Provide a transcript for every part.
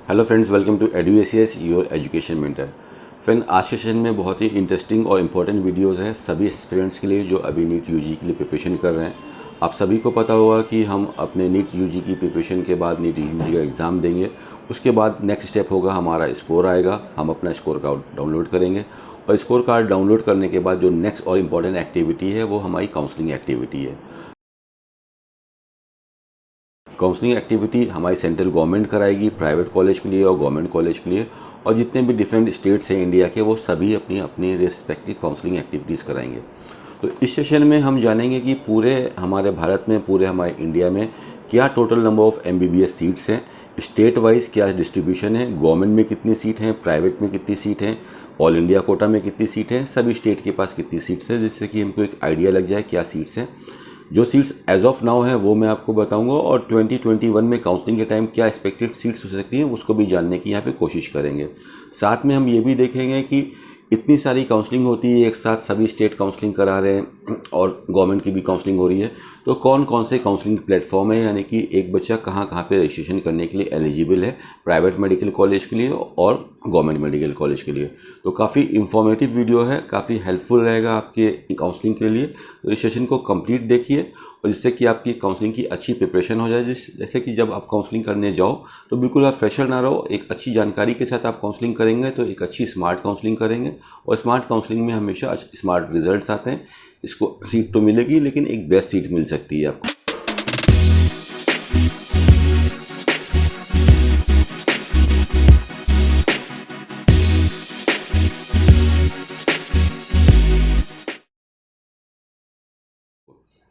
Hello friends, welcome to EduACS your education mentor. Friend, आज के session में बहुत ही इंटरेस्टिंग और इम्पोर्टेंट वीडियोस हैं सभी एस्पिरेंट्स के लिए जो अभी नीट यूजी के लिए प्रिपरेशन कर रहे हैं। आप सभी को पता होगा कि हम अपने नीट यूजी की प्रिपरेशन के बाद नीट यूजी का एग्ज़ाम देंगे। उसके बाद नेक्स्ट स्टेप होगा, हमारा स्कोर आएगा, हम अपना स्कोर कार्ड डाउनलोड करेंगे और स्कोर कार्ड डाउनलोड करने के बाद जो नेक्स्ट और इम्पॉर्टेंट एक्टिविटी है वो हमारी काउंसलिंग एक्टिविटी है। काउंसलिंग एक्टिविटी हमारी सेंट्रल गवर्नमेंट कराएगी प्राइवेट कॉलेज के लिए और गवर्नमेंट कॉलेज के लिए, और जितने भी डिफरेंट स्टेट्स हैं इंडिया के वो सभी अपनी अपनी रिस्पेक्टिव काउंसलिंग एक्टिविटीज़ कराएंगे। तो इस सेशन में हम जानेंगे कि पूरे हमारे भारत में, पूरे हमारे इंडिया में क्या total number of MBBS seats हैं, स्टेट वाइज क्या डिस्ट्रीब्यूशन है, गवर्नमेंट में कितनी सीट हैं, प्राइवेट में कितनी सीट हैं, ऑल इंडिया कोटा में कितनी सीट हैं, सभी स्टेट के पास कितनी सीट्स हैं, जिससे कि हमको एक आइडिया लग जाए क्या सीट्स हैं। जो सीट्स एज ऑफ नाउ है वो मैं आपको बताऊंगा, और 2021 में काउंसलिंग के टाइम क्या एक्सपेक्टेड सीट्स हो सकती हैं उसको भी जानने की यहाँ पे कोशिश करेंगे। साथ में हम ये भी देखेंगे कि इतनी सारी काउंसलिंग होती है एक साथ, सभी स्टेट काउंसलिंग करा रहे हैं और गवर्नमेंट की भी काउंसलिंग हो रही है, तो कौन कौन से काउंसलिंग प्लेटफॉर्म है, यानी कि एक बच्चा कहाँ कहाँ पे रजिस्ट्रेशन करने के लिए एलिजिबल है प्राइवेट मेडिकल कॉलेज के लिए और गवर्नमेंट मेडिकल कॉलेज के लिए। तो काफ़ी इंफॉर्मेटिव वीडियो है, काफ़ी हेल्पफुल रहेगा आपके काउंसलिंग के लिए। तो इस सेशन को कंप्लीट देखिए और जिससे कि आपकी काउंसलिंग की अच्छी प्रिपरेशन हो जाए, जैसे कि जब आप काउंसलिंग करने जाओ तो बिल्कुल आप फ्रेशर ना रहो, एक अच्छी जानकारी के साथ आप काउंसलिंग करेंगे तो एक अच्छी स्मार्ट काउंसलिंग करेंगे, और स्मार्ट काउंसलिंग में हमेशा स्मार्ट रिजल्ट्स आते हैं। इसको सीट तो मिलेगी लेकिन एक बेस्ट सीट मिल सकती है आपको।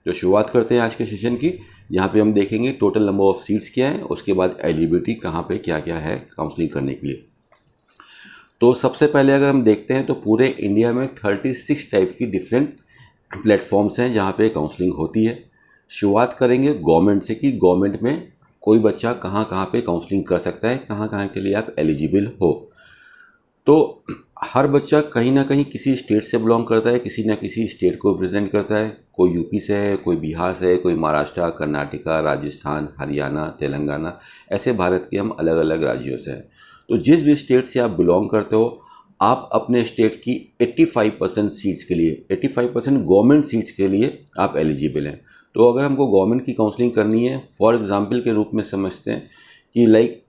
जो शुरुआत करते हैं आज के सेशन की, यहाँ पे हम देखेंगे टोटल नंबर ऑफ़ सीट्स क्या है, उसके बाद एलिजिबिलिटी कहाँ पे क्या क्या है काउंसलिंग करने के लिए। तो सबसे पहले अगर हम देखते हैं तो पूरे इंडिया में 36 टाइप की डिफरेंट प्लेटफॉर्म्स हैं जहाँ पे काउंसलिंग होती है। शुरुआत करेंगे गवर्नमेंट से कि गवर्नमेंट में कोई बच्चा कहाँ कहाँ पे काउंसलिंग कर सकता है, कहाँ कहाँ के लिए आप एलिजिबल हो। तो हर बच्चा कहीं ना कहीं किसी स्टेट से बिलोंग करता है, किसी ना किसी स्टेट को रिप्रेजेंट करता है। कोई यूपी से है, कोई बिहार से है, कोई महाराष्ट्र, कर्नाटका, राजस्थान, हरियाणा, तेलंगाना, ऐसे भारत के हम अलग अलग राज्यों से हैं। तो जिस भी स्टेट से आप बिलोंग करते हो, आप अपने स्टेट की 85% सीट्स के लिए, 85% गवर्नमेंट सीट्स के लिए आप एलिजिबल हैं। तो अगर हमको गवर्नमेंट की काउंसलिंग करनी है, फॉर एग्जांपल के रूप में समझते हैं कि लाइक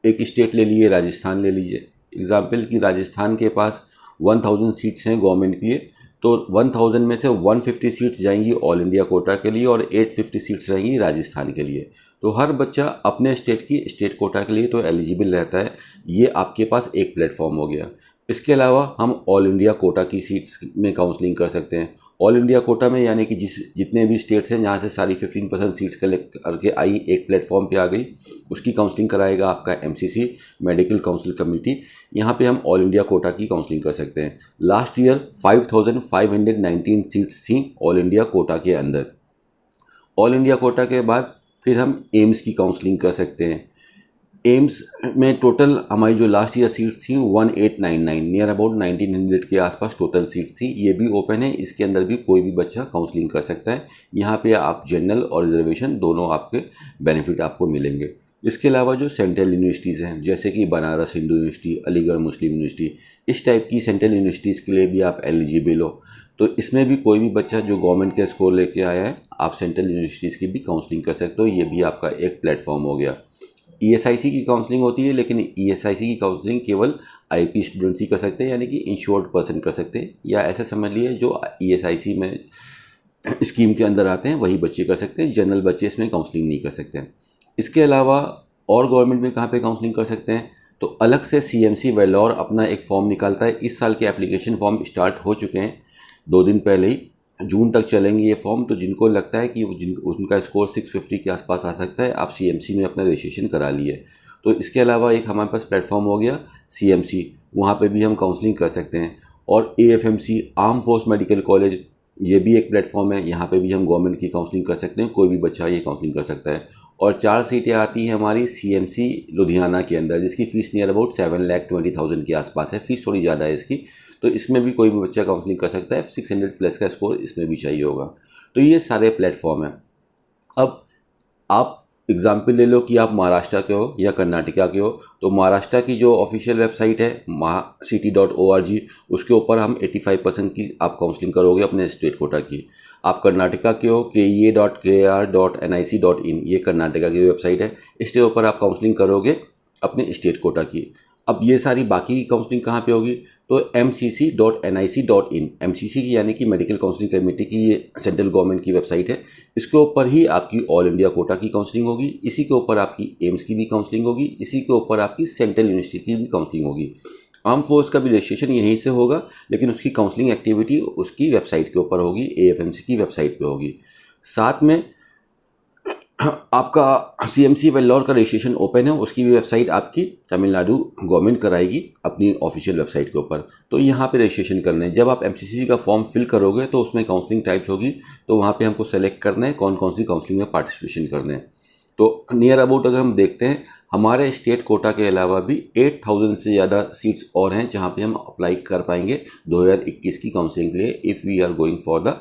एक स्टेट ले लिए, राजस्थान ले लीजिए एग्जाम्पल, कि राजस्थान के पास 1000 सीट्स हैं गवर्नमेंट के लिए, तो 1000 में से 150 सीट्स जाएंगी ऑल इंडिया कोटा के लिए और 850 सीट्स रहेंगी राजस्थान के लिए। तो हर बच्चा अपने स्टेट की स्टेट कोटा के लिए तो एलिजिबल रहता है। ये आपके पास एक प्लेटफॉर्म हो गया। इसके अलावा हम ऑल इंडिया कोटा की सीट्स में काउंसलिंग कर सकते हैं। ऑल इंडिया कोटा में यानी कि जितने भी स्टेट्स हैं जहाँ से सारी 15% सीट्स करके आई, एक प्लेटफॉर्म पे आ गई, उसकी काउंसलिंग कराएगा आपका MCC, मेडिकल काउंसिल कमेटी। यहाँ पे हम ऑल इंडिया कोटा की काउंसलिंग कर सकते हैं। लास्ट ईयर 5519 सीट्स थी ऑल इंडिया कोटा के अंदर। ऑल इंडिया कोटा के बाद फिर हम एम्स की काउंसलिंग कर सकते हैं। एम्स में टोटल हमारी जो लास्ट ईयर सीट्स थी 1899, नियर अबाउट 1900 के आसपास टोटल सीट्स थी। ये भी ओपन है, इसके अंदर भी कोई भी बच्चा काउंसलिंग कर सकता है। यहाँ पे आप जनरल और रिजर्वेशन दोनों आपके बेनिफिट आपको मिलेंगे। इसके अलावा जो सेंट्रल यूनिवर्सिटीज़ हैं जैसे कि बनारस हिंदू यूनिवर्सिटी, अलीगढ़ मुस्लिम यूनिवर्सिटी, इस टाइप की सेंट्रल यूनिवर्सिटीज़ के लिए भी आप एलिजिबल हो। तो इसमें भी कोई भी बच्चा जो गवर्नमेंट के स्कोर लेके आया है, आप सेंट्रल यूनिवर्सिटीज़ की भी काउंसलिंग कर सकते हो। ये भी आपका एक प्लेटफॉर्म हो गया। ESIC की काउंसलिंग होती है, लेकिन ESIC की काउंसलिंग केवल IP स्टूडेंट्स ही कर सकते हैं, यानी कि इंश्योर्ड पर्सन कर सकते हैं, या ऐसे समझ लिए जो ESIC में स्कीम के अंदर आते हैं वही बच्चे कर सकते हैं। जनरल बच्चे इसमें काउंसलिंग नहीं कर सकते हैं। इसके अलावा और गवर्नमेंट में कहाँ पे काउंसलिंग कर सकते हैं, तो अलग से CMC वेल्लोर अपना एक फॉर्म निकालता है। इस साल के एप्लीकेशन फॉर्म स्टार्ट हो चुके हैं 2 दिन पहले ही, जून तक चलेंगे ये फॉर्म। तो जिनको लगता है कि उनका स्कोर 650 के आसपास आ सकता है, आप CMC में अपना रजिस्ट्रेशन करा लिए। तो इसके अलावा एक हमारे पास प्लेटफॉर्म हो गया CMC, वहाँ पे भी हम काउंसलिंग कर सकते हैं। और AFMC, arm force medical college, ये भी एक प्लेटफॉर्म है, यहाँ पे भी हम गवर्नमेंट की काउंसलिंग कर सकते हैं। कोई भी बच्चा ये काउंसलिंग कर सकता है। और 4 सीटें आती हैं हमारी CMC लुधियाना के अंदर, जिसकी फ़ीस नियर अबाउट 7,20,000 के आसपास है। फ़ीस थोड़ी ज़्यादा है इसकी, तो इसमें भी कोई भी बच्चा काउंसलिंग कर सकता है। 600 प्लस का स्कोर इसमें भी चाहिए होगा। तो ये सारे प्लेटफॉर्म हैं। अब आप एग्जाम्पल ले लो कि आप महाराष्ट्र के हो या कर्नाटका के हो, तो महाराष्ट्र की जो ऑफिशियल वेबसाइट है mahacity.org, उसके ऊपर हम 85% की आप काउंसलिंग करोगे अपने स्टेट कोटा की। आप कर्नाटका के हो kea.kr.nic.in, ये कर्नाटका की वेबसाइट है, इसके ऊपर आप काउंसलिंग करोगे अपने स्टेट कोटा की। अब ये सारी बाकी की काउंसलिंग कहाँ पे होगी, तो mcc.nic.in, MCC की यानी कि मेडिकल काउंसलिंग कमेटी की ये सेंट्रल गवर्नमेंट की वेबसाइट है, इसके ऊपर ही आपकी ऑल इंडिया कोटा की काउंसलिंग होगी, इसी के ऊपर आपकी एम्स की भी काउंसलिंग होगी, इसी के ऊपर आपकी सेंट्रल यूनिवर्सिटी की भी काउंसलिंग होगी। आर्म फोर्स का भी रजिस्ट्रेशन यहीं से होगा, लेकिन उसकी काउंसलिंग एक्टिविटी उसकी वेबसाइट के ऊपर होगी, AFMC की वेबसाइट पे होगी। साथ में आपका CMC वेल्लोर का रजिस्ट्रेशन ओपन है, उसकी भी वेबसाइट आपकी तमिलनाडु गवर्नमेंट कराएगी अपनी ऑफिशियल वेबसाइट के ऊपर। तो यहाँ पे रजिस्ट्रेशन करना है। जब आप MCC का फॉर्म फिल करोगे तो उसमें काउंसलिंग टाइप्स होगी, तो वहाँ पे हमको सेलेक्ट करना है कौन कौन सी काउंसलिंग में पार्टिसिपेशन करना है। तो नियर अबाउट अगर हम देखते हैं, हमारे स्टेट कोटा के अलावा भी 8000 से ज़्यादा सीट्स और हैं जहाँ पे हम अप्लाई कर पाएंगे 2021 की काउंसलिंग के लिए, if we are going for the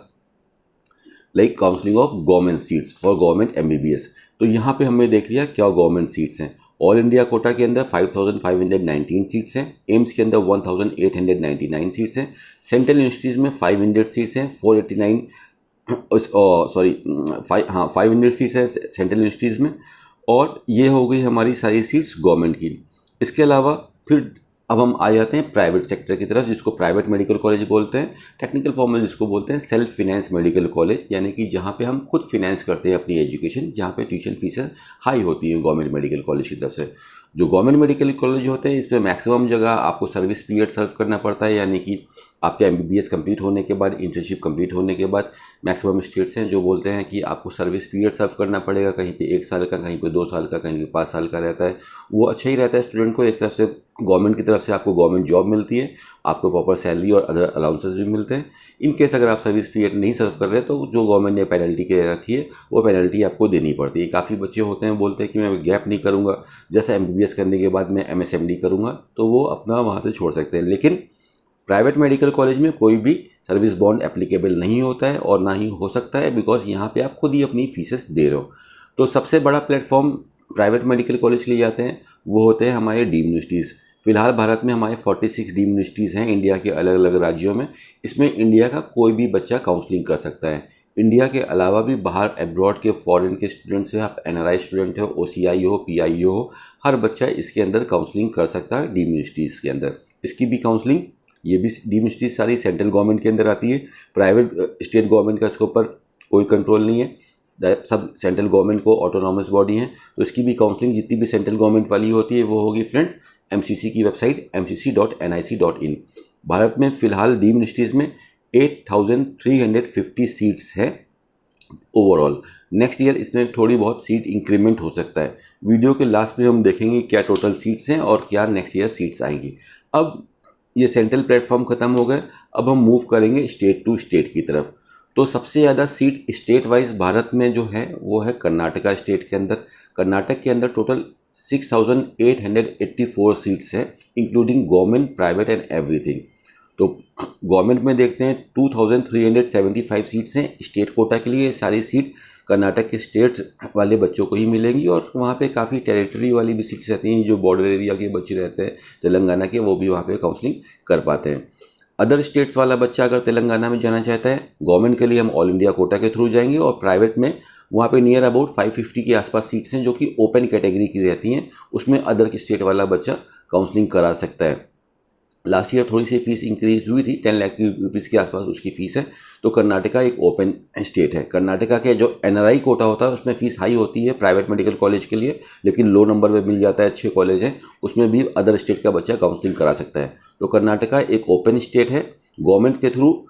like counselling of government seats for government MBBS। तो यहाँ पे हमने देख लिया क्या गवर्नमेंट सीट्स हैं। ऑल इंडिया कोटा के अंदर 5519 सीट्स हैं, एम्स के अंदर 1899 सीट्स हैं, सेंट्रल यूनिवर्सिटीज़ में 500 सीट्स हैं, 500 सीट्स हैं सेंट्रल यूनिवर्सिटीज़ में, और ये हो गई हमारी सारी सीट्स गवर्नमेंट की। इसके अलावा फिर अब हम आ जाते हैं प्राइवेट सेक्टर की तरफ, जिसको प्राइवेट मेडिकल कॉलेज बोलते हैं, टेक्निकल फॉर्म में जिसको बोलते हैं सेल्फ फिनेंस मेडिकल कॉलेज, यानी कि जहाँ पे हम खुद फिनेंस करते हैं अपनी एजुकेशन, जहाँ पे ट्यूशन फीसेस हाई होती है गवर्नमेंट मेडिकल कॉलेज की तरफ से। जो गवर्नमेंट मेडिकल कॉलेज होते हैं, इस पर मैक्सिमम जगह आपको सर्विस पीरियड सर्व करना पड़ता है, यानी कि आपके MBBS कंप्लीट होने के बाद, इंटर्नशिप कंप्लीट होने के बाद मैक्सिमम स्टेट्स हैं जो बोलते हैं कि आपको सर्विस पीरियड सर्व करना पड़ेगा, कहीं पे 1 साल का, कहीं पे 2 साल का, कहीं पे 5 साल का रहता है। वो अच्छा ही रहता है स्टूडेंट को, एक तरफ से गवर्नमेंट की तरफ से आपको गवर्नमेंट जॉब मिलती है, आपको प्रॉपर सैलरी और अदर अलाउंसेस भी मिलते हैं। इन केस अगर आप सर्विस पीरियड नहीं सर्व कर रहे तो जो गवर्नमेंट ने पेनल्टी के रखी है वो पेनल्टी आपको देनी पड़ती है। काफ़ी बच्चे होते हैं बोलते हैं कि मैं गैप नहीं करूँगा, जैसे MBBS करने के बाद मैं MSMD करूँगा, तो वो अपना वहाँ से छोड़ सकते हैं। लेकिन प्राइवेट मेडिकल कॉलेज में कोई भी सर्विस बॉन्ड एप्लीकेबल नहीं होता है और ना ही हो सकता है, बिकॉज यहाँ पे आप खुद ही अपनी फीसेस दे रहे हो। तो सबसे बड़ा प्लेटफॉर्म प्राइवेट मेडिकल कॉलेज के लिए जाते हैं वो होते हैं हमारे डीम्ड यूनिवर्सिटीज़। फिलहाल भारत में हमारे 46 डीम्ड यूनिवर्सिटीज़ हैं इंडिया के अलग अलग राज्यों में। इसमें इंडिया का कोई भी बच्चा काउंसलिंग कर सकता है। इंडिया के अलावा भी बाहर एब्रॉड के फॉरेन के स्टूडेंट्स हैं, आप NRI स्टूडेंट हो, OCI हो, PIO हो, हर बच्चा इसके अंदर काउंसलिंग कर सकता है डीम्ड यूनिवर्सिटीज़ के अंदर। इसकी भी काउंसलिंग, ये भी डीम्ड यूनिवर्सिटीज़ सारी सेंट्रल गवर्नमेंट के अंदर आती है। प्राइवेट स्टेट गवर्नमेंट का इसके ऊपर कोई कंट्रोल नहीं है, सब सेंट्रल गवर्नमेंट को ऑटोनॉमस बॉडी हैं। तो इसकी भी काउंसलिंग जितनी भी सेंट्रल गवर्नमेंट वाली होती है वो होगी फ्रेंड्स MCC की वेबसाइट mcc.nic.in। भारत में फ़िलहाल डीम्ड यूनिवर्सिटीज़ में 8350 सीट्स हैं ओवरऑल। नेक्स्ट ईयर इसमें थोड़ी बहुत सीट इंक्रीमेंट हो सकता है। वीडियो के लास्ट में हम देखेंगे क्या टोटल सीट्स हैं और क्या नेक्स्ट ईयर सीट्स आएंगी। अब ये सेंट्रल प्लेटफॉर्म ख़त्म हो गए, अब हम मूव करेंगे स्टेट टू स्टेट की तरफ। तो सबसे ज़्यादा सीट स्टेट वाइज भारत में जो है वो है कर्नाटका स्टेट के अंदर। कर्नाटक के अंदर टोटल 6884 सीट्स हैं, including government, private and everything. तो गवर्नमेंट में देखते हैं 2375 सीट्स हैं स्टेट कोटा के लिए। ये सारी सीट कर्नाटक के स्टेट्स वाले बच्चों को ही मिलेंगी, और वहाँ पे काफ़ी टेरिटरी वाली भी सीट्स रहती हैं, जो बॉर्डर एरिया के बच्चे रहते हैं तेलंगाना के, वो भी वहाँ पे काउंसलिंग कर पाते हैं। अदर स्टेट्स वाला बच्चा अगर तेलंगाना में जाना चाहता है, गवर्नमेंट के लिए हम ऑल इंडिया कोटा के थ्रू जाएंगे, और प्राइवेट में वहाँ पे नियर अबाउट 550 के आसपास सीट्स हैं जो कि ओपन कैटेगरी की रहती हैं, उसमें अदर के स्टेट वाला बच्चा काउंसलिंग करा सकता है। लास्ट ईयर थोड़ी सी फीस इंक्रीज हुई थी, 10 लाख रुपीज़ के आसपास उसकी फ़ीस है। तो कर्नाटका एक ओपन स्टेट है। कर्नाटका के जो NRI कोटा होता है उसमें फ़ीस हाई होती है प्राइवेट मेडिकल कॉलेज के लिए, लेकिन लो नंबर में मिल जाता है, अच्छे कॉलेज हैं, उसमें भी अदर स्टेट का बच्चा काउंसलिंग करा सकता है। तो कर्नाटका एक ओपन स्टेट है। गवर्नमेंट के थ्रू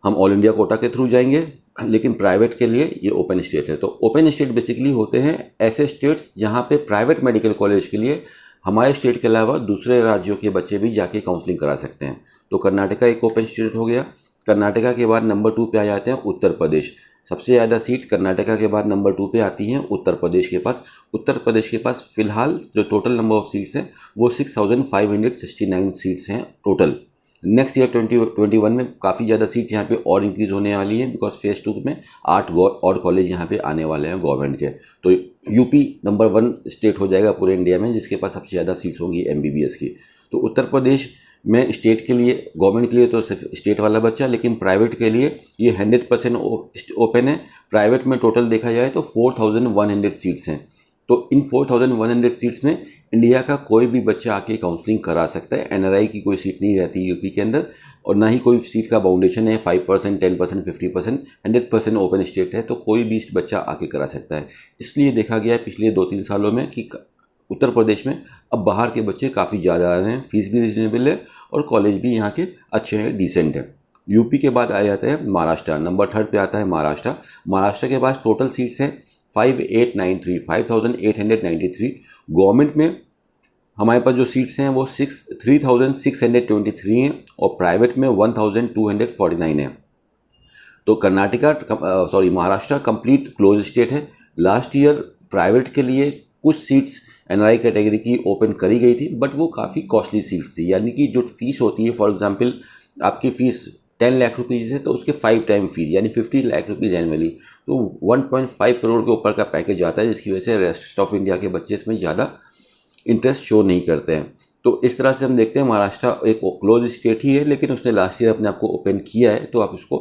हम ऑल इंडिया कोटा के थ्रू जाएंगे, लेकिन प्राइवेट के लिए ये ओपन स्टेट है। तो ओपन स्टेट बेसिकली होते हैं ऐसे स्टेट्स जहाँ पे प्राइवेट मेडिकल कॉलेज के लिए हमारे स्टेट के अलावा दूसरे राज्यों के बच्चे भी जाके काउंसलिंग करा सकते हैं। तो कर्नाटका एक ओपन स्टेट हो गया। कर्नाटका के बाद नंबर 2 पे आ जाते हैं उत्तर प्रदेश। सबसे ज़्यादा सीट कर्नाटका के बाद नंबर 2 पे आती हैं उत्तर प्रदेश के पास। उत्तर प्रदेश के पास फ़िलहाल जो टोटल नंबर ऑफ़ सीट्स हैं वो 6569 सीट्स हैं टोटल। नेक्स्ट ईयर 2021 में काफ़ी ज़्यादा सीट्स यहाँ पे और इंक्रीज़ होने वाली है, बिकॉज फेज 2 में 8 और कॉलेज यहाँ पे आने वाले हैं गवर्नमेंट के। तो यूपी नंबर 1 स्टेट हो जाएगा पूरे इंडिया में जिसके पास सबसे ज़्यादा सीट्स होंगी MBBS की। तो उत्तर प्रदेश में स्टेट के लिए, गवर्नमेंट के लिए तो सिर्फ स्टेट वाला बच्चा, लेकिन प्राइवेट के लिए ये 100% ओपन है। प्राइवेट में टोटल देखा जाए तो 4100 सीट्स हैं। तो इन 4100 सीट्स में इंडिया का कोई भी बच्चा आके काउंसलिंग करा सकता है। NRI की कोई सीट नहीं रहती यूपी के अंदर, और ना ही कोई सीट का बाउंडेशन है 5%, 10%, 50%। 100% ओपन स्टेट है, तो कोई भी बच्चा आके करा सकता है। इसलिए देखा गया है पिछले 2-3 सालों में कि उत्तर प्रदेश में अब बाहर के बच्चे काफ़ी ज़्यादा आ रहे हैं, फीस भी रिजनेबल है और कॉलेज भी यहाँ के अच्छे हैं, डिसेंट है। यूपी के बाद आ जाता है महाराष्ट्र, नंबर 3 पे आता है महाराष्ट्र। महाराष्ट्र के पास टोटल सीट्स हैं 5893 गवर्नमेंट में हमारे पास जो सीट्स हैं वो 3623 हैं और प्राइवेट में 1249 है। तो महाराष्ट्र कंप्लीट क्लोज स्टेट है। लास्ट ईयर प्राइवेट के लिए कुछ सीट्स NRI कैटेगरी की ओपन करी गई थी, बट वो काफ़ी कॉस्टली सीट्स थी, यानी कि जो फीस होती है, फॉर एग्जांपल आपकी फ़ीस 10 लाख रुपीज़ है तो उसके 5 टाइम फीस यानी 50 लाख रुपीज़ एनुअली, तो 1.5 करोड़ के ऊपर का पैकेज आता है, जिसकी वजह से रेस्ट ऑफ इंडिया के बच्चे इसमें ज़्यादा इंटरेस्ट शो नहीं करते हैं। तो इस तरह से हम देखते हैं महाराष्ट्र एक क्लोज स्टेट ही है, लेकिन उसने लास्ट ईयर अपने आप को ओपन किया है, तो आप इसको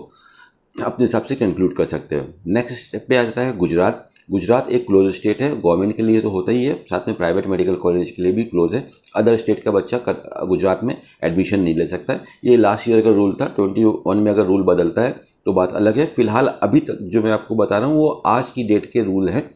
अपने हिसाब से कंक्लूड कर सकते हो। नेक्स्ट स्टेप पे आ जाता है गुजरात। गुजरात एक क्लोज स्टेट है, गवर्नमेंट के लिए तो होता ही है, साथ में प्राइवेट मेडिकल कॉलेज के लिए भी क्लोज है। अदर स्टेट का बच्चा गुजरात में एडमिशन नहीं ले सकता है। ये लास्ट ईयर का रूल था, 21 में अगर रूल बदलता है तो बात अलग है। फिलहाल अभी तक जो मैं आपको बता रहा हूँ वो आज की डेट के रूल है।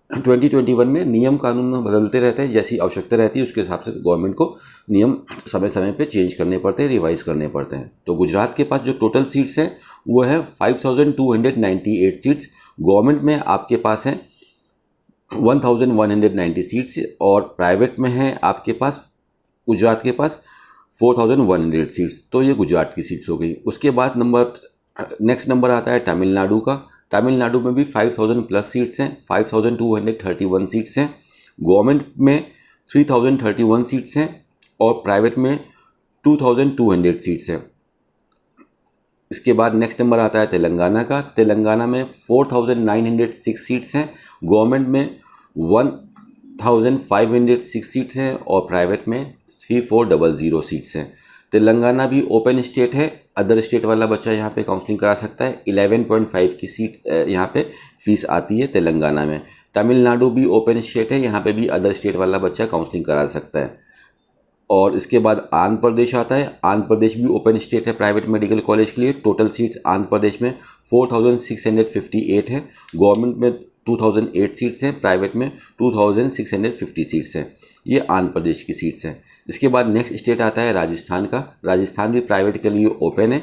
2021 में नियम कानून बदलते रहते हैं, जैसी आवश्यकता रहती है उसके हिसाब से गवर्नमेंट को नियम समय समय पे चेंज करने पड़ते हैं, रिवाइज करने पड़ते हैं। तो गुजरात के पास जो टोटल सीट्स हैं वो है 5298 सीट्स। गवर्नमेंट में आपके पास हैं 1190 सीट्स और प्राइवेट में है आपके पास, गुजरात के पास 4100 सीट्स। तो ये गुजरात की सीट्स हो गई। उसके बाद नेक्स्ट नंबर आता है तमिलनाडु का। तमिलनाडु में भी 5000 प्लस सीट्स हैं, 5231 सीट्स हैं। गवर्नमेंट में 3031 सीट्स हैं और प्राइवेट में 2200 सीट्स हैं। इसके बाद नेक्स्ट नंबर आता है तेलंगाना का। तेलंगाना में 4906 सीट्स हैं, गवर्नमेंट में 1506 सीट्स हैं और प्राइवेट में 3400 सीट्स हैं। तेलंगाना भी ओपन स्टेट है, अदर स्टेट वाला बच्चा यहाँ पे काउंसलिंग करा सकता है। 11.5 की सीट यहाँ पे फीस आती है तेलंगाना में। तमिलनाडु भी ओपन स्टेट है, यहाँ पे भी अदर स्टेट वाला बच्चा काउंसलिंग करा सकता है। और इसके बाद आंध्र प्रदेश आता है। आंध्र प्रदेश भी ओपन स्टेट है प्राइवेट मेडिकल कॉलेज के लिए। टोटल सीट्स आंध्र प्रदेश में 4658 है, गवर्नमेंट में 2008 सीट्स हैं, प्राइवेट में 2650 सीट्स हैं। ये आंध्र प्रदेश की सीट्स हैं। इसके बाद नेक्स्ट स्टेट आता है राजस्थान का। राजस्थान भी प्राइवेट के लिए ओपन है,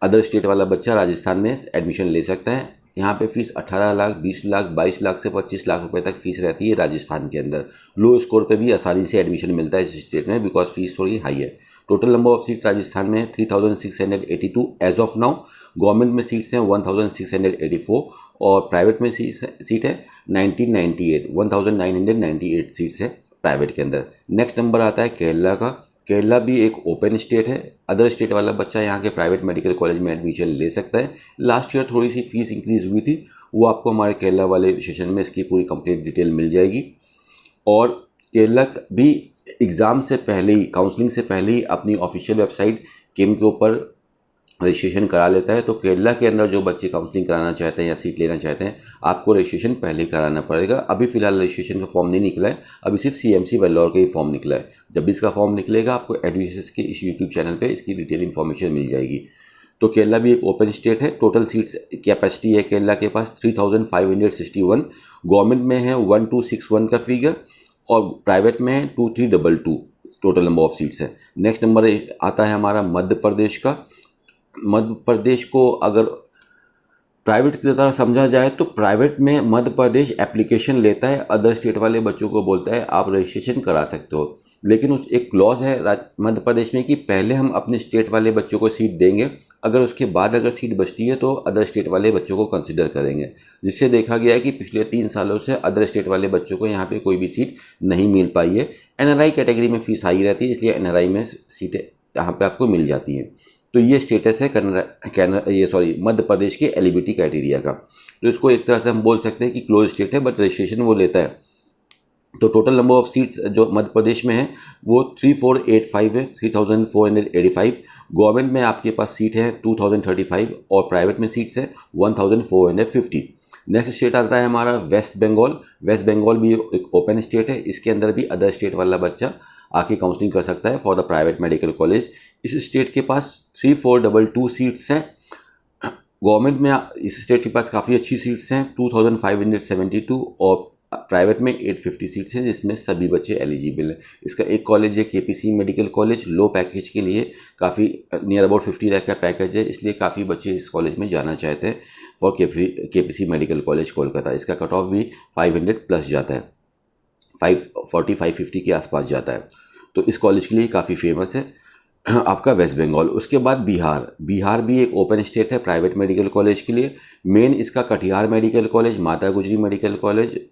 अदर स्टेट वाला बच्चा राजस्थान में एडमिशन ले सकता है। यहाँ पे फीस 18 लाख, 20 लाख, 22 लाख से 25 लाख रुपए तक फीस रहती है राजस्थान के अंदर। लो स्कोर पे भी आसानी से एडमिशन मिलता है इस स्टेट में, बिकॉज फीस थोड़ी हाई है। Total number of seats Rajasthan में 3682 एज ऑफ नाउ। गवर्नमेंट में सीट्स हैं 1684 और प्राइवेट में सीट है 1998 सीट्स है प्राइवेट के अंदर। नेक्स्ट नंबर आता है केरला का। केरला भी एक ओपन स्टेट है, अदर स्टेट वाला बच्चा यहाँ के प्राइवेट मेडिकल कॉलेज में एडमिशन ले सकता है। लास्ट ईयर थोड़ी सी फीस इंक्रीज़ हुई थी, वो आपको हमारे केरला वाले सेशन में इसकी पूरी कंप्लीट डिटेल मिल जाएगी। और केरला भी एग्ज़ाम से पहले ही, काउंसलिंग से पहले ही अपनी ऑफिशियल वेबसाइट किम के ऊपर रजिस्ट्रेशन करा लेता है। तो केरला के अंदर जो बच्चे काउंसलिंग कराना चाहते हैं या सीट लेना चाहते हैं, आपको रजिस्ट्रेशन पहले ही कराना पड़ेगा। अभी फ़िलहाल रजिस्ट्रेशन का फॉर्म नहीं निकला है, अभी सिर्फ CMC वेल्लोर का ही फॉर्म निकला है। जब भी इसका फॉर्म निकलेगा आपको एडुकेशन के इस यूट्यूब चैनल पे इसकी डिटेल इन्फॉर्मेशन मिल जाएगी। तो केरला भी एक ओपन स्टेट है। टोटल सीट्स कैपेसिटी है केरला के पास 3561। गवर्नमेंट में है 1261 का फिगर और प्राइवेट में है 2322 टोटल नंबर ऑफ सीट्स है। नेक्स्ट नंबर आता है हमारा मध्य प्रदेश का। मध्य प्रदेश को अगर प्राइवेट की तरह समझा जाए तो प्राइवेट में मध्य प्रदेश एप्लीकेशन लेता है, अदर स्टेट वाले बच्चों को बोलता है आप रजिस्ट्रेशन करा सकते हो। लेकिन उस एक क्लॉज है मध्य प्रदेश में कि पहले हम अपने स्टेट वाले बच्चों को सीट देंगे, अगर उसके बाद अगर सीट बचती है तो अदर स्टेट वाले बच्चों को कंसिडर करेंगे। जिससे देखा गया है कि पिछले 3 सालों से अदर स्टेट वाले बच्चों को यहाँ पे कोई भी सीट नहीं मिल पाई है। NRI कैटेगरी में फ़ीस हाई रहती है, इसलिए NRI में सीटें यहाँ पे आपको मिल जाती हैं। तो ये स्टेटस है मध्य प्रदेश के एलिजिबिलिटी क्राइटेरिया का। तो इसको एक तरह से हम बोल सकते हैं कि क्लोज स्टेट है, बट रजिस्ट्रेशन वो लेता है। तो टोटल नंबर ऑफ सीट्स जो मध्य प्रदेश में है वो 3485 है, 3485। गवर्नमेंट में आपके पास सीट है 2035 और प्राइवेट में सीट्स है 1450। नेक्स्ट स्टेट आता है हमारा वेस्ट बंगाल। वेस्ट बंगाल भी एक ओपन स्टेट है, इसके अंदर भी अदर स्टेट वाला बच्चा आके काउंसलिंग कर सकता है for the private medical college. इस स्टेट के पास 3422 सीट्स हैं। गवर्नमेंट में इस स्टेट के पास काफ़ी अच्छी सीट्स हैं 2572 और प्राइवेट में 850 सीट्स हैं, जिसमें सभी बच्चे एलिजिबल हैं। इसका एक कॉलेज है केपीसी मेडिकल कॉलेज, लो पैकेज के लिए काफ़ी नियर अबाउट 50 लाख का पैकेज है, इसलिए काफ़ी बच्चे इस कॉलेज में जाना चाहते हैं for KPC medical college Kolkata. इसका कट ऑफ भी 500 प्लस जाता है, 550 के आसपास जाता है। तो इस कॉलेज के लिए काफ़ी फेमस है आपका वेस्ट बंगाल। उसके बाद बिहार भी एक ओपन स्टेट है प्राइवेट मेडिकल कॉलेज के लिए। मेन इसका कटिहार मेडिकल कॉलेज, माता गुजरी मेडिकल कॉलेज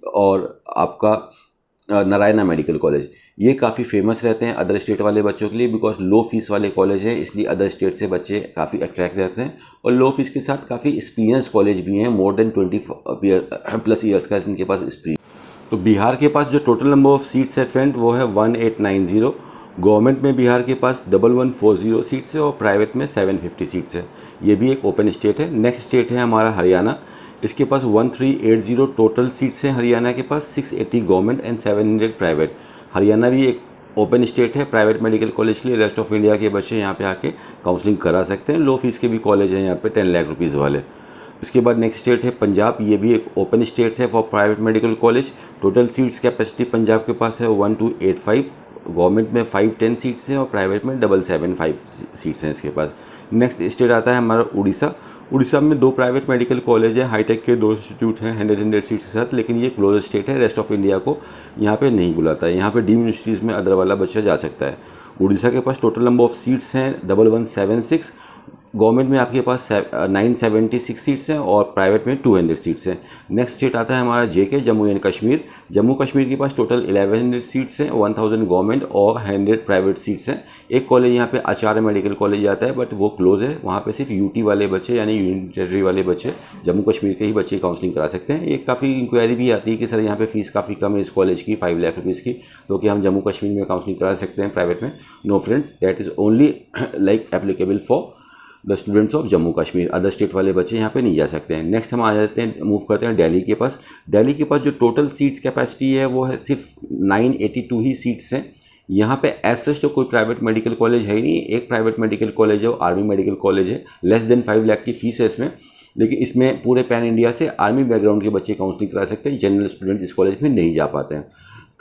और आपका नारायणा मेडिकल कॉलेज, ये काफ़ी फेमस रहते हैं अदर स्टेट वाले बच्चों के लिए, बिकॉज लो फीस वाले कॉलेज हैं, इसलिए अदर स्टेट से बच्चे काफ़ी अट्रैक्ट रहते हैं। और लो फीस के साथ काफ़ी एक्सपीरियंस कॉलेज भी हैं, मोर देन 20+ ईयर्स का इनके पास एक्सपीरियंस। तो बिहार के पास जो टोटल नंबर ऑफ सीट्स है फ्रेंड वो है 1890। गवर्नमेंट में बिहार के पास 1140 सीट्स है और प्राइवेट में 750 सीट्स है। ये भी एक ओपन स्टेट है। नेक्स्ट स्टेट है हमारा हरियाणा। इसके पास 1380 टोटल सीट्स हैं हरियाणा के पास, 680 गवर्नमेंट एंड 700 प्राइवेट। हरियाणा भी एक ओपन स्टेट है प्राइवेट मेडिकल कॉलेज के लिए। रेस्ट ऑफ इंडिया के बच्चे यहाँ पे आके काउंसलिंग करा सकते हैं। लो फीस के भी कॉलेज हैं यहाँ पे 10 लाख रुपीज़ वाले। उसके बाद नेक्स्ट स्टेट है पंजाब। ये भी एक ओपन स्टेट है for private medical college. Total seats capacity Punjab के पास है 1285। गवर्नमेंट में 510 सीट्स हैं और प्राइवेट में 775 सीट्स हैं इसके पास। नेक्स्ट स्टेट आता है हमारा उड़ीसा। उड़ीसा में 2 प्राइवेट मेडिकल कॉलेज है, हाईटेक के 2 इंस्टीट्यूट हैं 100 सीट्स के साथ, लेकिन ये क्लोज स्टेट है, रेस्ट ऑफ इंडिया को यहाँ पे नहीं बुलाता है। यहाँ पे डीम्ड यूनिवर्सिटीज़ में अदर वाला बच्चा जा सकता है। उड़ीसा के पास टोटल नंबर ऑफ सीट्स हैं 1176। गवर्नमेंट में आपके पास 976 सीट्स हैं और प्राइवेट में 200 सीट्स हैं। नेक्स्ट स्टेट आता है हमारा जेके, जम्मू एंड कश्मीर। जम्मू कश्मीर के पास टोटल 1100 सीट्स हैं, 1000 गवर्नमेंट और 100 प्राइवेट सीट्स हैं। एक कॉलेज यहाँ पे आचार्य मेडिकल कॉलेज आता है, बट वो क्लोज है। वहाँ पे सिर्फ यूटी वाले बच्चे यानी यूनियन टेरिटरी वाले बच्चे, जम्मू कश्मीर के ही बच्चे काउंसलिंग करा सकते हैं। एक काफ़ी इंक्वायरी भी आती है कि सर यहाँ पे फीस काफ़ी कम है इस कॉलेज की, 5 लाख रुपीज़ की, तो कि हम जम्मू कश्मीर में काउंसलिंग करा सकते हैं प्राइवेट में। No friends, that is only like applicable for the students of Jammu Kashmir. Other state वाले बच्चे यहाँ पे नहीं जा सकते हैं। नेक्स्ट हम आ जाते हैं, मूव करते हैं दिल्ली के पास। दिल्ली के पास जो टोटल सीट्स कैपेसिटी है वो है सिर्फ 982 ही सीट्स हैं। यहाँ पे एज सच तो कोई प्राइवेट मेडिकल कॉलेज है ही नहीं। एक प्राइवेट मेडिकल कॉलेज है वो आर्मी मेडिकल कॉलेज है, लेस देन 5 लाख की फीस है इसमें, लेकिन इसमें पूरे पैन इंडिया से आर्मी बैकग्राउंड के बच्चे काउंसलिंग करा सकते हैं। जनरल स्टूडेंट इस कॉलेज में नहीं जा पाते हैं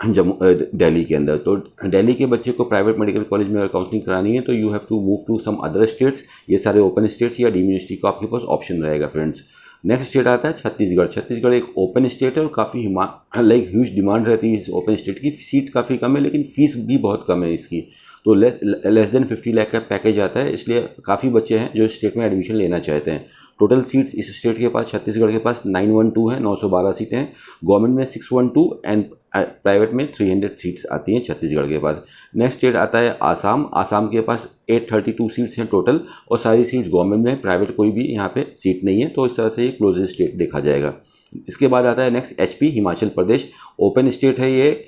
दिल्ली के अंदर। तो दिल्ली के बच्चे को प्राइवेट मेडिकल कॉलेज में अगर काउंसलिंग करानी है तो you have to move to some other states. ये सारे ओपन स्टेट्स या डीम्ड यूनिवर्सिटी का आपके पास ऑप्शन रहेगा फ्रेंड्स। नेक्स्ट स्टेट आता है छत्तीसगढ़। छत्तीसगढ़ एक ओपन स्टेट है और काफ़ी लाइक ह्यूज डिमांड रहती है इस ओपन स्टेट की। सीट काफ़ी कम है लेकिन फीस भी बहुत कम है इसकी, तो लेस देन 50 लाख का पैकेज आता है, इसलिए काफ़ी बच्चे हैं जो स्टेट में एडमिशन लेना चाहते हैं। टोटल सीट्स इस स्टेट के पास, छत्तीसगढ़ के पास 912 है, 912 सीटें हैं। गवर्नमेंट में 612 एंड प्राइवेट में 300 सीट्स आती हैं छत्तीसगढ़ के पास। नेक्स्ट स्टेट आता है आसाम। आसाम के पास 832 सीट्स हैं टोटल और सारी सीट्स गवर्नमेंट में, प्राइवेट कोई भी यहाँ पे सीट नहीं है, तो इस तरह से ये क्लोजेस्ट स्टेट देखा जाएगा। इसके बाद आता है next HP, Himachal Pradesh. Open state है ये,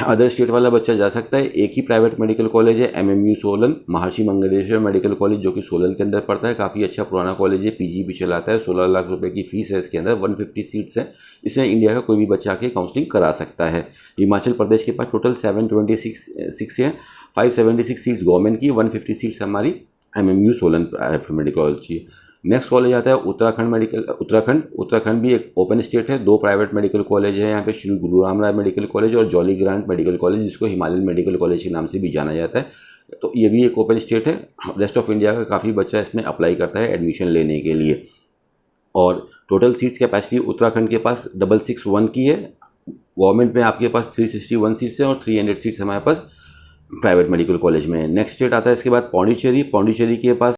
अदर स्टेट वाला बच्चा जा सकता है। एक ही प्राइवेट मेडिकल कॉलेज है एमएमयू सोलन, महर्षि मंगलेश्वर मेडिकल कॉलेज, जो कि सोलन के अंदर पड़ता है। काफ़ी अच्छा पुराना कॉलेज है, पीजी भी चलाता है। 16 लाख रुपए की फीस है इसके अंदर, 150 सीट्स है। इसमें इंडिया का कोई भी बच्चा आके काउंसलिंग करा सकता है। हिमाचल प्रदेश के पास टोटल 726 है, 576 सीट्स गवर्नमेंट की, 150 सीट्स हमारी MMU Solan private medical college की। नेक्स्ट कॉलेज आता है उत्तराखंड भी एक ओपन स्टेट है। 2 प्राइवेट मेडिकल कॉलेज है यहाँ पे, श्री गुरु राम राय मेडिकल कॉलेज और जॉली ग्रांट मेडिकल कॉलेज, जिसको हिमालयन मेडिकल कॉलेज के नाम से भी जाना जाता है। तो ये भी एक ओपन स्टेट है। रेस्ट ऑफ इंडिया का काफ़ी बच्चा इसमें अप्लाई करता है एडमिशन लेने के लिए। और टोटल सीट्स कैपेसिटी उत्तराखंड के पास 661 की है। गवर्नमेंट में आपके पास 361 सीट्स हैं और 300 सीट्स हमारे पास प्राइवेट मेडिकल कॉलेज में है। नेक्स्ट स्टेट आता है इसके बाद पौंडीचेरी। पौंडीचेरी के पास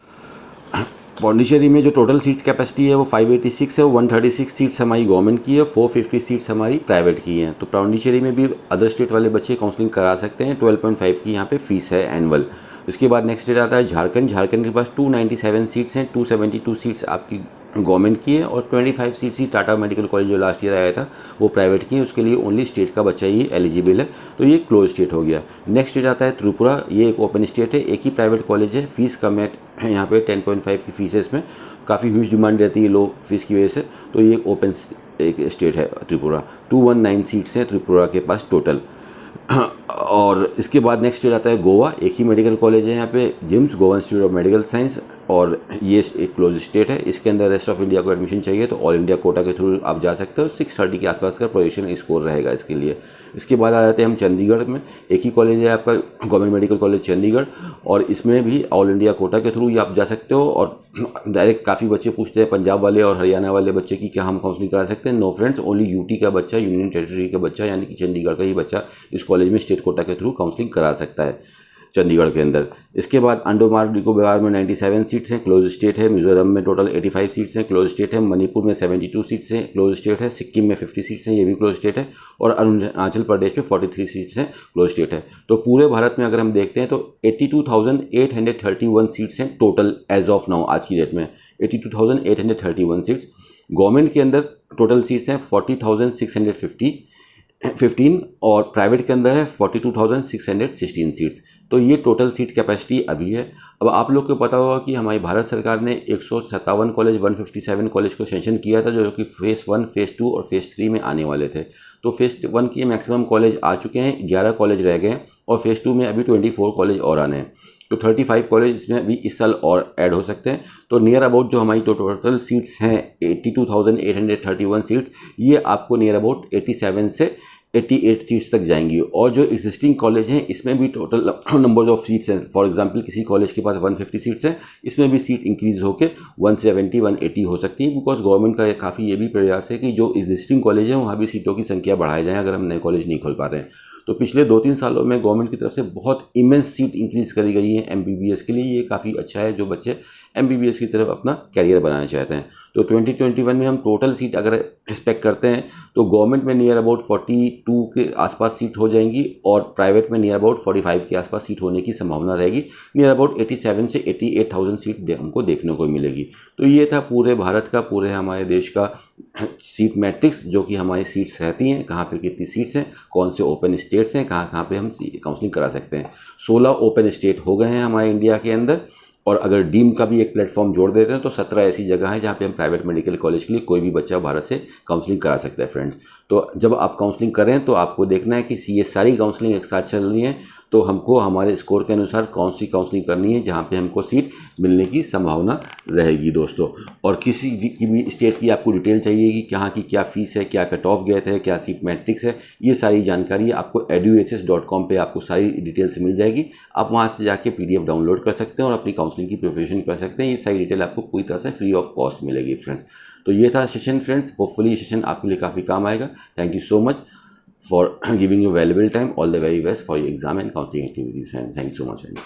पौंडीचेरी में जो टोटल सीट्स कैपेसिटी है वो 586 है, 136 सीट्स हमारी गवर्नमेंट की है, 450 सीट्स हमारी प्राइवेट की हैं। तो पौंडीचेरी में भी अदर स्टेट वाले बच्चे काउंसलिंग करा सकते हैं। 12.5 की यहाँ पे फीस है एनुअल। इसके बाद नेक्स्ट स्टेट आता है झारखंड। झारखंड के पास 297 सीट्स हैं, 272 सीट्स आपकी गवर्नमेंट की है और 25 सीट्स ही टाटा मेडिकल कॉलेज जो लास्ट ईयर आया था वो प्राइवेट की है। उसके लिए ओनली स्टेट का बच्चा ही एलिजिबल है, तो ये क्लोज स्टेट हो गया। नेक्स्ट स्टेट आता है त्रिपुरा। ये एक ओपन स्टेट है, एक ही प्राइवेट कॉलेज है, फीस कम है यहाँ पे 10.5 की फीस है। इसमें काफ़ी ह्यूज डिमांड रहती है लो फीस की वजह से, तो ये ओपन एक स्टेट है त्रिपुरा। 219 सीट्स हैं त्रिपुरा के पास टोटल। और इसके बाद नेक्स्ट स्टेट आता है गोवा। एक ही मेडिकल कॉलेज है यहाँ पे, GIMS, Goa Institute of Medical Science, और ये एक क्लोज स्टेट है। इसके अंदर रेस्ट ऑफ इंडिया को एडमिशन चाहिए तो ऑल इंडिया कोटा के थ्रू आप जा सकते हो। 630 के आसपास का प्रोजेक्शन स्कोर रहेगा इसके लिए। इसके बाद आ जाते हैं हम चंडीगढ़ में। एक ही कॉलेज है आपका, गवर्नमेंट मेडिकल कॉलेज चंडीगढ़, और इसमें भी ऑल इंडिया कोटा के थ्रू आप जा सकते हो। और डायरेक्ट काफ़ी बच्चे पूछते हैं पंजाब वाले और हरियाणा वाले बच्चे की क्या हम काउंसलिंग करा सकते हैं। नो फ्रेंड्स, ओनली यूटी का बच्चा, यूनियन टेरिटरी का बच्चा यानी कि चंडीगढ़ का ही बच्चा इस कॉलेज में स्टेट कोटा के थ्रू काउंसलिंग करा सकता है चंडीगढ़ के अंदर। इसके बाद अंडमान निकोबार में 97 सीट्स हैं, क्लोज स्टेट है। मिजोरम में टोटल 85 सीट्स हैं, क्लोज स्टेट है। मणिपुर में 72 सीट्स हैं, क्लोज स्टेट है। सिक्किम में 50 सीट्स हैं, ये भी क्लोज स्टेट है। और अरुणाचल प्रदेश में 43 सीट्स हैं, क्लोज स्टेट है। तो पूरे भारत में अगर हम देखते हैं तो 82,831 सीट्स हैं टोटल एज ऑफ नाउ, आज की डेट में 82,831 सीट्स। गवर्नमेंट के अंदर टोटल सीट्स हैं 40,615 और प्राइवेट के अंदर है 42,616 सीट्स। तो ये टोटल सीट कैपेसिटी अभी है। अब आप लोग को पता होगा कि हमारी भारत सरकार ने 157 कॉलेज 157 कॉलेज को सेंक्शन किया था, जो कि फेज़ 1, फेज़ 2 और फेज़ 3 में आने वाले थे। तो फेज़ 1 के मैक्सिमम कॉलेज आ चुके हैं, 11 कॉलेज रह गए हैं और फेज़ 2 में अभी 24 कॉलेज और आने हैं। तो 35 कॉलेज इसमें अभी इस साल और ऐड हो सकते हैं। तो नियर अबाउट जो हमारी टोटल सीट्स हैं 82,831 सीट्स, ये आपको नियर अबाउट 87 से 88 सीट्स तक जाएंगी। और जो एग्जिस्टिंग कॉलेज हैं इसमें भी टोटल नंबर ऑफ सीट्स हैं। फॉर एग्जांपल किसी कॉलेज के पास 150 सीट्स हैं, इसमें भी सीट इंक्रीज होकर 170 180 हो सकती है। बिकॉज गवर्नमेंट का काफ़ी ये भी प्रयास है कि जो एग्जिस्टिंग कॉलेज हैं वहाँ भी सीटों की संख्या बढ़ाई जाए अगर हम नए कॉलेज नहीं खोल पा रहे हैं। तो पिछले 2-3 सालों में गवर्नमेंट की तरफ से बहुत इमेंस सीट इंक्रीज करी गई है MBBS के लिए। ये काफ़ी अच्छा है जो बच्चे MBBS की तरफ अपना कैरियर बनाना चाहते हैं। तो 2021 में हम टोटल सीट अगर एक्सपेक्ट करते हैं तो गवर्नमेंट में नियर अबाउट 42 के आसपास सीट हो जाएंगी और प्राइवेट में नियर अबाउट 45 के आसपास सीट होने की संभावना रहेगी। नियर अबाउट 87 से 88,000 सीट हमको देखने को मिलेगी। तो ये था पूरे भारत का, पूरे हमारे देश का सीट मैट्रिक्स, जो कि हमारी सीट्स रहती हैं, कहाँ पे कितनी सीट्स हैं, कौन से ओपन स्टेट्स हैं, कहाँ कहाँ पे हम काउंसलिंग करा सकते हैं। 16 ओपन स्टेट हो गए हैं हमारे इंडिया के अंदर, और अगर डीम का भी एक प्लेटफॉर्म जोड़ देते हैं तो 17 ऐसी जगह है जहाँ पे हम प्राइवेट मेडिकल कॉलेज के लिए कोई भी बच्चा भारत से काउंसलिंग करा सकता है फ्रेंड्स। तो जब आप काउंसलिंग करें तो आपको देखना है कि ये सारी काउंसलिंग एक साथ चल रही है, तो हमको हमारे स्कोर के अनुसार कौन सी काउंसलिंग करनी है जहाँ पे हमको सीट मिलने की संभावना रहेगी दोस्तों। और किसी की भी स्टेट की आपको डिटेल चाहिए कि कहाँ की क्या फ़ीस है, क्या कट ऑफ गए थे, क्या सीट मैट्रिक्स है, ये सारी जानकारी आपको eduaccess.com पे आपको सारी डिटेल्स मिल जाएगी। आप वहाँ से जाके PDF डाउनलोड कर सकते हैं और अपनी काउंसलिंग की प्रिपरेशन कर सकते हैं। ये सारी डिटेल आपको पूरी तरह से फ्री ऑफ कॉस्ट मिलेगी फ्रेंड्स। तो ये था सेशन फ्रेंड्स, होपफुली ये सेशन आपके लिए काफ़ी काम आएगा। Thank you so much for giving you valuable time. All the very best for your exam and counseling activities, and thank you so much friends.